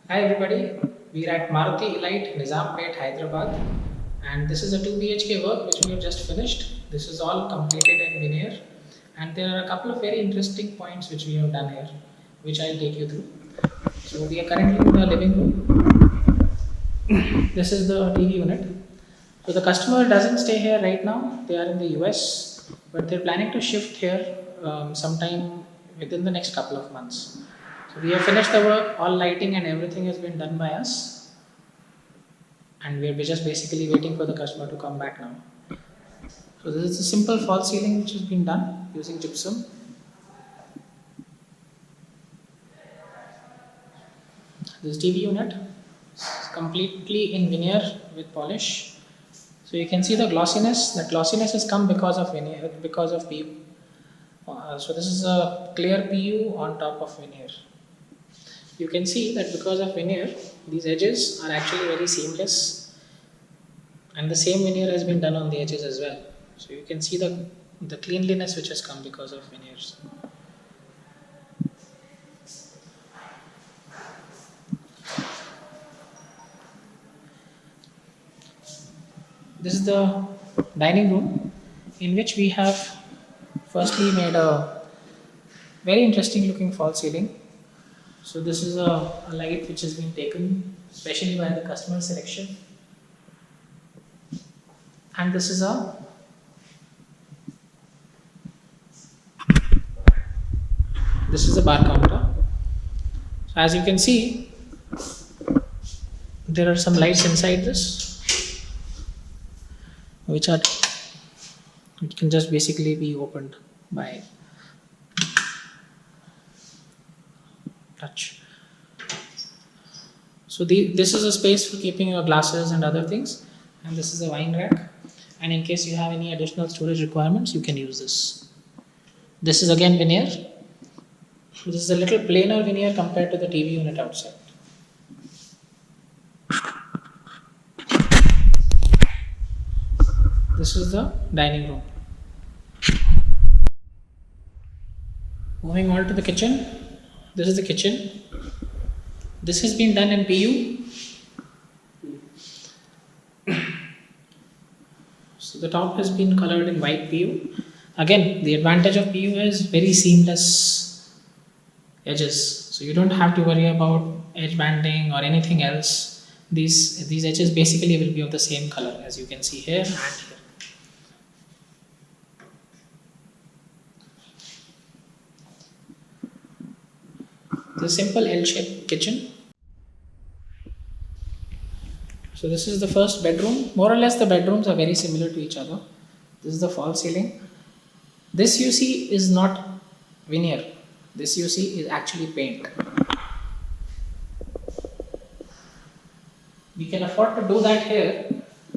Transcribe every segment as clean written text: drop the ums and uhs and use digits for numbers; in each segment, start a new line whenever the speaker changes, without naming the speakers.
Hi everybody, we are at Maruti Elite, Nizampet, Hyderabad, and this is a 2 BHK work which we have just finished. This is all completed in veneer, and there are a couple of very interesting points which we have done here, which I'll take you through. So we are currently in the living room. This is the TV unit. So the customer doesn't stay here right now. They are in the US, but they're planning to shift here sometime within the next couple of months. So we have finished the work. All lighting and everything has been done by us, and we're just basically waiting for the customer to come back now. So this is a simple false ceiling which has been done using gypsum. This TV unit is completely in veneer with polish. So you can see the glossiness. The glossiness has come because of veneer, because of PU. So this is a clear PU on top of veneer. You can see that because of veneer, these edges are actually very seamless, and the same veneer has been done on the edges as well. So you can see the cleanliness which has come because of veneers. This is the dining room, in which we have firstly made a very interesting looking false ceiling. So this is a light which has been taken specially by the customer selection, and this is a bar counter. So as you can see, there are some lights inside this, which can just basically be opened by touch. So this is a space for keeping your glasses and other things, and this is a wine rack. And in case you have any additional storage requirements, you can use this. This is again veneer. This is a little plainer veneer compared to the TV unit outside. This is the dining room. Moving on to the kitchen. This is the kitchen. This has been done in PU. So the top has been colored in white PU. Again, the advantage of PU is very seamless edges. So you don't have to worry about edge banding or anything else. These edges basically will be of the same color, as you can see here and here. The simple L-shaped kitchen. So this is the first bedroom. More or less the bedrooms are very similar to each other. This is the false ceiling. This you see is not veneer. This you see is actually paint. We can afford to do that here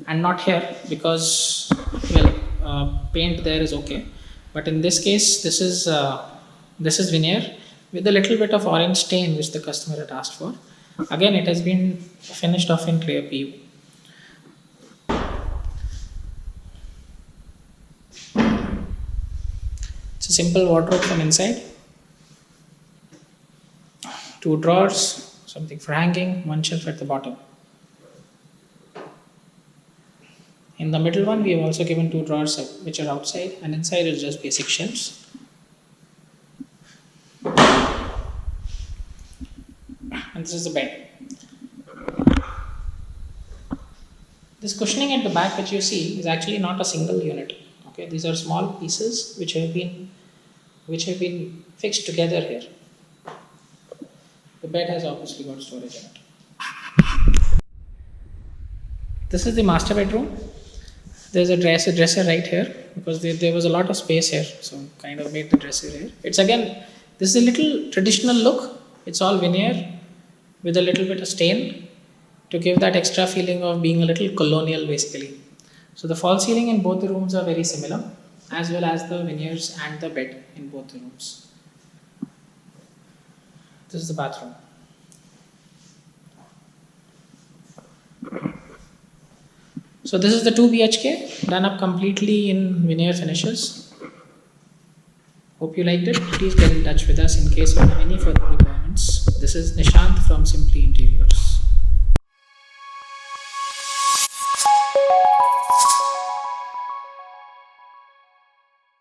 and not here because, well, paint there is okay. But in this case, this is veneer with a little bit of orange stain which the customer had asked for. Again, it has been finished off in clear PU. It's a simple wardrobe from inside. 2 drawers, something for hanging, 1 shelf at the bottom. In the middle one, we have also given 2 drawers which are outside, and inside is just basic shelves. And this is the bed. This cushioning at the back which you see is actually not a single unit. Okay, these are small pieces which have been fixed together here. The bed has obviously got storage in it. This is the master bedroom. There's a dresser right here because there was a lot of space here, so kind of made the dresser here. It's again, this is a little traditional look. It's all veneer with a little bit of stain to give that extra feeling of being a little colonial basically. So the false ceiling in both the rooms are very similar, as well as the veneers and the bed in both the rooms. This is the bathroom. So this is the 2 BHK done up completely in veneer finishes. Hope you liked it. Please get in touch with us in case you have any further requirements. This is Nishant from Simply Interior.